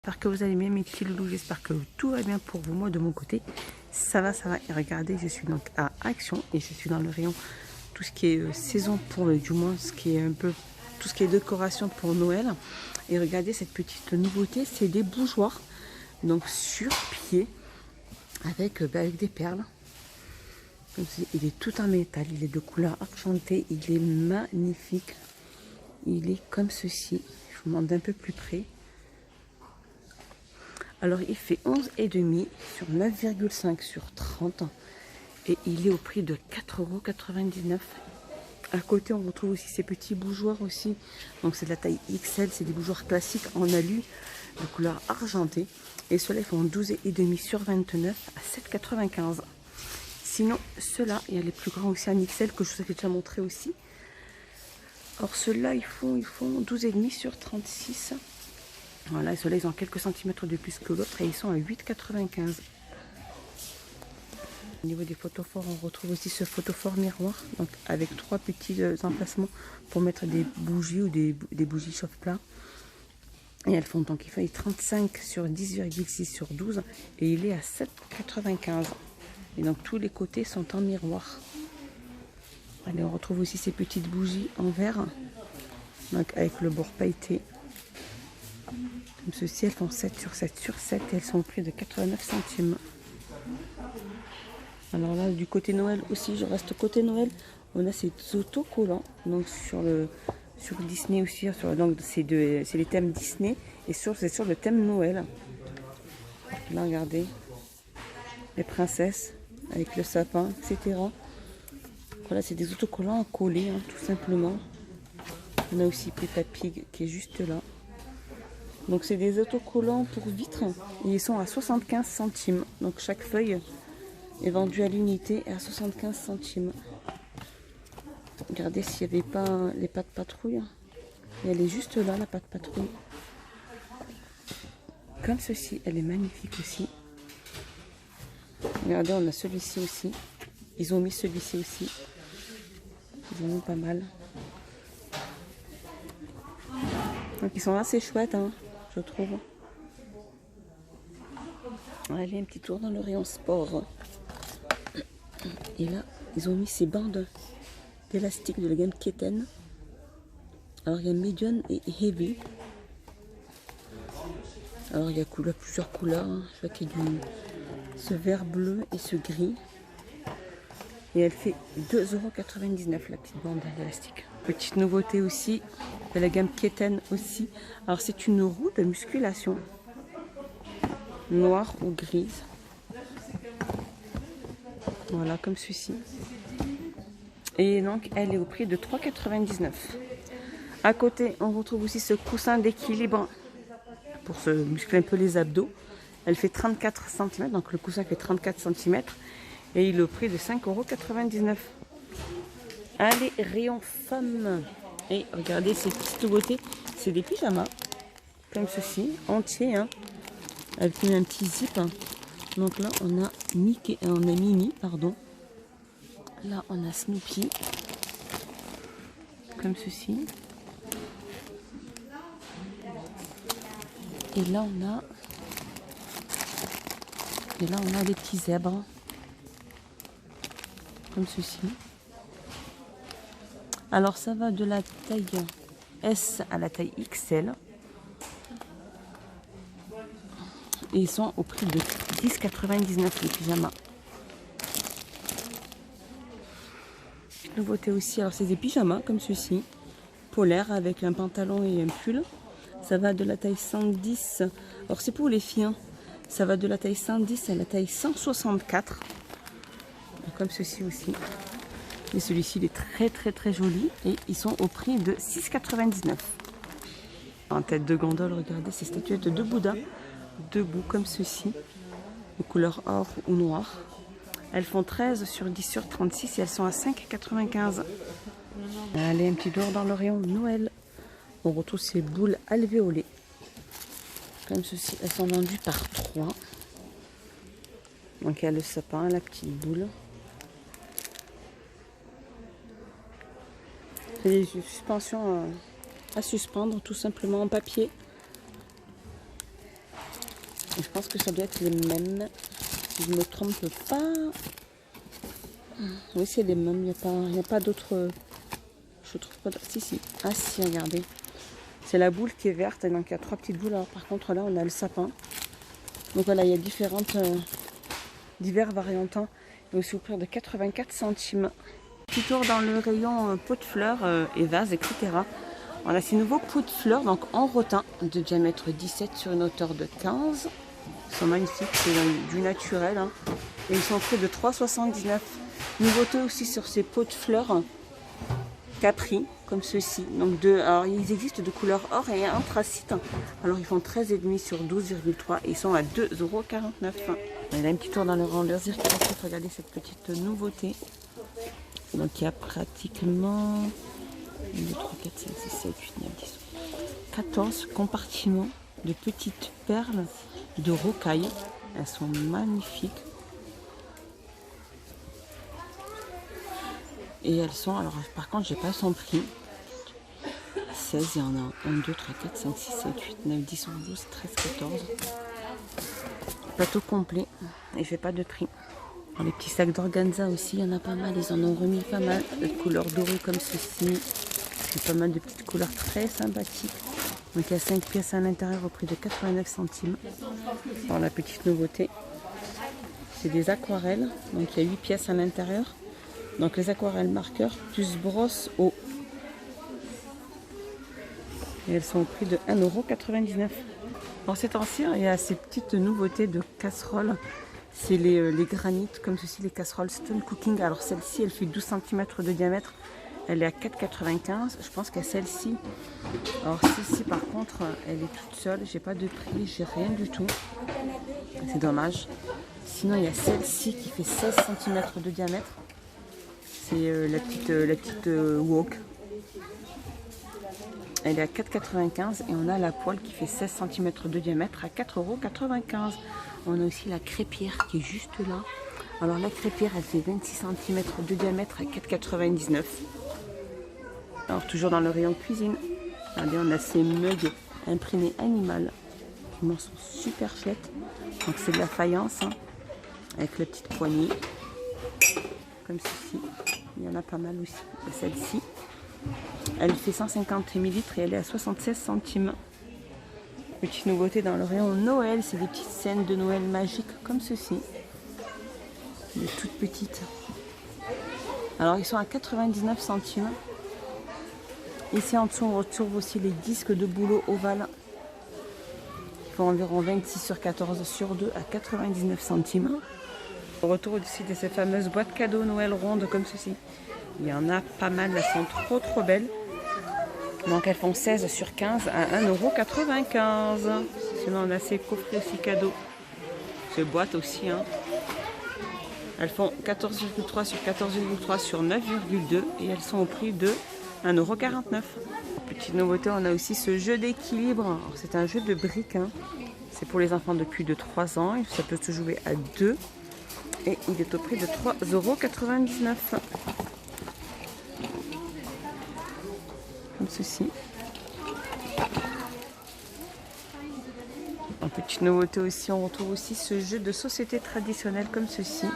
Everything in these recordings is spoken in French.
j'espère que vous allez bien mes petits loulous, j'espère que tout va bien pour vous. Moi de mon côté, ça va. Et regardez, je suis donc à Action et je suis dans le rayon tout ce qui est saison pour le, du moins ce qui est un peu tout ce qui est décoration pour Noël. Et regardez cette petite nouveauté, c'est des bougeoirs, donc sur pied avec des perles. Comme si, il est tout en métal, il est de couleur argentée, il est magnifique. Il est comme ceci. Je vous montre d'un peu plus près. Alors il fait 11,5 sur 9,5 sur 30 et il est au prix de 4,99 €. À côté on retrouve aussi ces petits bougeoirs aussi. Donc c'est de la taille XL, c'est des bougeoirs classiques en alu de couleur argentée. Et ceux-là ils font 12,5 sur 29 à 7,95 €. Sinon ceux-là, il y a les plus grands aussi en XL que je vous avais déjà montré aussi. Alors ceux-là ils font 12,5 sur 36. Voilà, ceux-là ils ont quelques centimètres de plus que l'autre et ils sont à 8,95 €. Au niveau des photophores, on retrouve aussi ce photophore miroir, donc avec 3 petits emplacements pour mettre des bougies ou des bougies chauffe-plat. Et elles font donc, il fait 35 sur 10,6 sur 12 et il est à 7,95 €. Et donc tous les côtés sont en miroir. Allez, on retrouve aussi ces petites bougies en verre, donc avec le bord pailleté. Comme ceci, elles font 7 sur 7 sur 7 et elles sont au prix de 89 centimes. Alors là, du côté Noël aussi, je reste côté Noël. On a ces autocollants, donc sur Disney aussi. Donc c'est les thèmes Disney et c'est sur le thème Noël. Là, regardez, les princesses avec le sapin, etc. Voilà, c'est des autocollants à coller, hein, tout simplement. On a aussi Peppa Pig qui est juste là. Donc c'est des autocollants pour vitres et ils sont à 75 centimes. Donc chaque feuille est vendue à l'unité à 75 centimes. Regardez s'il n'y avait pas les pattes patrouille. Et elle est juste là, la patte patrouille. Comme ceci, elle est magnifique aussi. Regardez, on a celui-ci aussi. Ils ont mis celui-ci aussi. Ils en ont pas mal. Donc ils sont assez chouettes, hein, je trouve. Allez, un petit tour dans le rayon sport. Et là, ils ont mis ces bandes d'élastique de la gamme Keten. Alors, il y a Medium et Heavy. Alors, il y a plusieurs couleurs. Hein. Je vois qu'il y a ce vert bleu et ce gris. Et elle fait 2,99 € la petite bande d'élastique. Petite nouveauté aussi, de la gamme Keten aussi. Alors, c'est une roue de musculation. Noire ou grise. Voilà, comme ceci. Et donc, elle est au prix de 3,99 €. À côté, on retrouve aussi ce coussin d'équilibre pour se muscler un peu les abdos. Elle fait 34 cm, donc le coussin fait 34 cm. Et il est au prix de 5,99 €. Allez, rayon femmes. Et regardez ces petites nouveautés. C'est des pyjamas, comme ceci, entiers, hein, avec un petit zip. Donc là, on a Mickey, on a Minnie, pardon. Là, on a Snoopy, comme ceci. Et là, on a des petits zèbres, comme ceci. Alors, ça va de la taille S à la taille XL. Et ils sont au prix de 10,99 € les pyjamas. Nouveauté aussi, alors c'est des pyjamas comme ceci, polaires avec un pantalon et un pull. Ça va de la taille 110, alors c'est pour les filles, hein. Ça va de la taille 110 à la taille 164. Comme ceci aussi. Et celui-ci il est très joli et ils sont au prix de 6,99 €. En tête de gondole, regardez ces statuettes de Bouddha, debout comme ceci, de couleur or ou noir. Elles font 13 sur 10 sur 36 et elles sont à 5,95 €. Allez, un petit tour dans le rayon Noël. On retrouve ces boules alvéolées. Comme ceci, elles sont vendues par 3. Donc il y a le sapin, la petite boule. C'est des suspensions à suspendre tout simplement en papier. Et je pense que ça doit être les mêmes. Si je ne me trompe pas. Oui, c'est les mêmes. Il n'y a pas d'autres. Je trouve pas. Si. Ah si, regardez. C'est la boule qui est verte. Et donc il y a 3 petites boules. Alors par contre là, on a le sapin. Donc voilà, il y a divers variantins. Et aussi au prix de 84 centimes. Petit tour dans le rayon pot de fleurs et vases, etc. Voilà, ces nouveaux pots de fleurs, donc en rotin, de diamètre 17 sur une hauteur de 15. Ils sont magnifiques, c'est du naturel. Hein. Et ils sont au prix de 3,79. Nouveauté aussi sur ces pots de fleurs Capri, comme ceux-ci. Donc alors ils existent de couleur or et anthracite. Alors ils font 13,5 sur 12,3 et ils sont à 2,49 €. Il y a un petit tour dans le rang circulatif. Regardez cette petite nouveauté. Donc il y a pratiquement 1, 2, 3, 4, 5, 6, 7, 8, 9, 10, 14 compartiments de petites perles de rocaille. Elles sont magnifiques. Et elles sont, alors par contre j'ai pas son prix. 16, il y en a 1, 2, 3, 4, 5, 6, 7, 8, 9, 10, 11, 12, 13, 14. Plateau complet. Et je fais pas de prix. Alors, les petits sacs d'organza aussi, il y en a pas mal. Ils en ont remis pas mal. De couleurs dorées comme ceci. Il y a pas mal de petites couleurs très sympathiques. Donc il y a 5 pièces à l'intérieur au prix de 89 centimes. Alors la petite nouveauté, c'est des aquarelles. Donc il y a 8 pièces à l'intérieur. Donc les aquarelles marqueurs plus brosse eau. Et elles sont au prix de 1,99 €. Alors ces temps-ci, il y a ces petites nouveautés de casseroles. C'est les granites, comme ceci, les casseroles Stone Cooking. Alors celle-ci, elle fait 12 cm de diamètre. Elle est à 4,95 €. Je pense qu'à celle-ci, alors celle-ci par contre, elle est toute seule. J'ai pas de prix, j'ai rien du tout. C'est dommage. Sinon, il y a celle-ci qui fait 16 cm de diamètre. C'est la petite wok. Elle est à 4,95 € et on a la poêle qui fait 16 cm de diamètre à 4,95 €. On a aussi la crêpière qui est juste là. Alors la crêpière, elle fait 26 cm de diamètre à 4,99 €. Alors toujours dans le rayon cuisine. Regardez, on a ces mugs imprimés animal qui m'en sont super chouettes. Donc c'est de la faïence hein, avec la petite poignée comme ceci. Il y en a pas mal aussi. Celle-ci, elle fait 150 ml et elle est à 76 centimes. Petite nouveauté dans le rayon Noël, c'est des petites scènes de Noël magiques comme ceci. Des toutes petites. Alors ils sont à 99 centimes. Ici en dessous on retrouve aussi les disques de boulot ovales. Ils font environ 26 sur 14 sur 2 à 99 centimes. On retrouve aussi de ces fameuses boîtes cadeaux Noël rondes comme ceci. Il y en a pas mal, elles sont trop belles. Donc elles font 16 sur 15 à 1,95 €. Sinon on a ces coffrets aussi cadeaux. Ces boîtes aussi. Hein. Elles font 14,3 sur 14,3 sur 9,2 et elles sont au prix de 1,49 €. Petite nouveauté, on a aussi ce jeu d'équilibre. C'est un jeu de briques. Hein. C'est pour les enfants de plus de 3 ans. Ça peut se jouer à 2. Et il est au prix de 3,99 €. Comme ceci. En petite nouveauté aussi, on retrouve aussi ce jeu de société traditionnel comme ceci.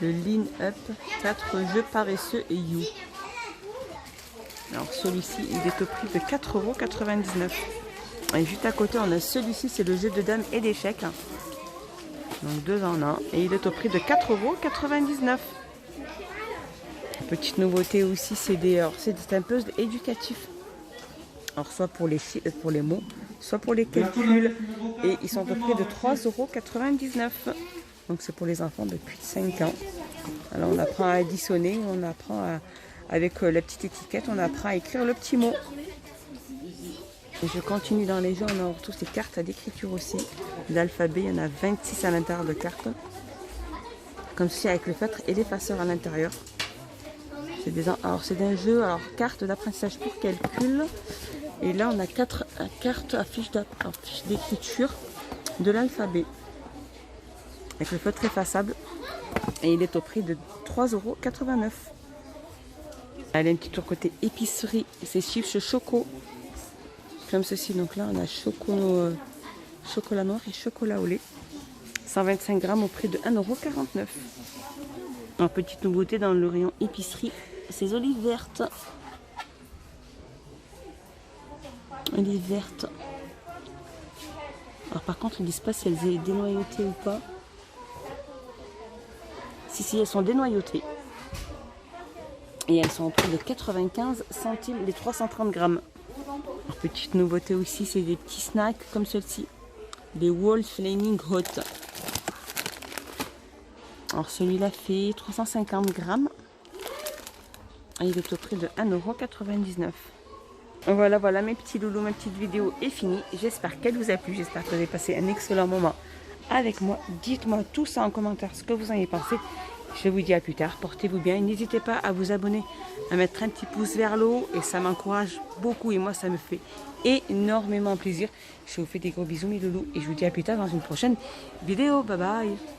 Le Lean Up, 4 jeux paresseux et You. Alors celui-ci, il est au prix de 4,99 €. Et juste à côté, on a celui-ci, c'est le jeu de dames et d'échecs. Donc 2 en 1. Et il est au prix de 4,99 €. Petite nouveauté aussi, c'est un puzzle éducatif. Alors soit pour les mots, soit pour les calculs. Et ils sont au prix de 3,99 €. Donc c'est pour les enfants de plus de 5 ans. Alors on apprend à additionner, on apprend avec la petite étiquette, on apprend à écrire le petit mot. Et je continue dans les jeux, on a retrouve ces cartes d'écriture aussi. L'alphabet, il y en a 26 à l'intérieur de cartes. Comme ceci avec le feutre et l'effaceur à l'intérieur. C'est un jeu, cartes d'apprentissage pour calcul. Et là on a 4 cartes à fiche d'écriture de l'alphabet. Avec le feutre effaçable. Et il est au prix de 3,89 €. Allez, un petit tour côté épicerie. C'est chips choco. Comme ceci. Donc là on a chocolat noir et chocolat au lait. 125 grammes au prix de 1,49 €. En petite nouveauté dans le rayon épicerie, ces olives vertes. Olives vertes. Alors par contre, ils ne disent pas si elles sont dénoyautées ou pas. Si, elles sont dénoyautées. Et elles sont au prix de 95 centimes les 330 grammes. Alors, petite nouveauté aussi, c'est des petits snacks comme ceux-ci. Des Wall Flaming Hot. Alors celui-là fait 350 grammes. Et il est au prix de 1,99 €. Voilà, mes petits loulous, ma petite vidéo est finie. J'espère qu'elle vous a plu. J'espère que vous avez passé un excellent moment avec moi. Dites-moi tout ça en commentaire, ce que vous en avez pensé. Je vous dis à plus tard. Portez-vous bien. N'hésitez pas à vous abonner, à mettre un petit pouce vers le haut. Et ça m'encourage beaucoup. Et moi, ça me fait énormément plaisir. Je vous fais des gros bisous, mes loulous. Et je vous dis à plus tard dans une prochaine vidéo. Bye bye.